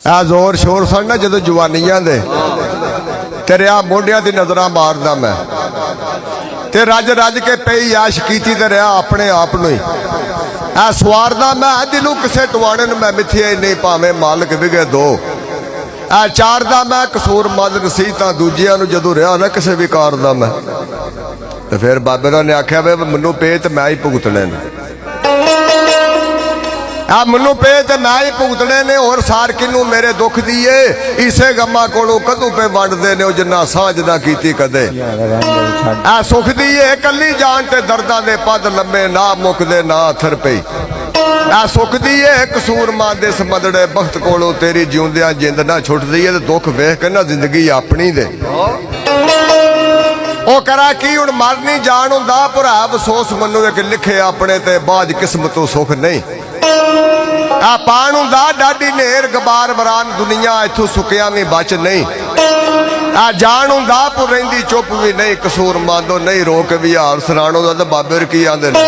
आ जोर शोर सन ना जो जवानियां दे तेरे आ मोढियां दी नजरां मारदा मैं ते रज रज के पई याश कीती ते रहा अपने आप नूं ही आ सवारदा मैं दिलों किसे टवाणे नूं मैं मिथिया ही नहीं भावें मालक विगे दो आ चारदा मैं कसूर मद नसी तां दूजियां नूं जदों रहा ना किसे विकार दा मैं ते फिर बाबे ने आख्या वे मैनूं पे ते मैं ही भुगतने ने आ मनु पे ते मैं ही भुगतने ने और सार किनू मेरे दुख दिए इसे गम्मा कोलों कदों पे वंडदे ने जिन्ना सांझ ना कीती कदे आ सुख दिए कली जान ते दर्दां दे पद लम्बे ना मुकदे ना अथर पई आ सुख दिए कसूर मां दे समदड़े बख्त कोलों तेरी जिउंदियां जिंद ना छुटदी है ते दुख वेख के ना जिंदगी अपनी दे ओ करा की हुण मर नहीं जान हुंदा भरा अफसोस मनु एक लिखे अपने ते बाज किस्मतों सुख नहीं आ पान हुंदा डाडी नेर गबार वरान दुनिया इथों सुकिया भी बच नहीं आ जान हुंदा पुर रहिंदी चुप भी नहीं कसूर मांदो नहीं रोक भी हार सराणो दा ते बाबे की आंदे ने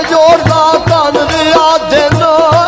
जोड़दा धन दिया दिन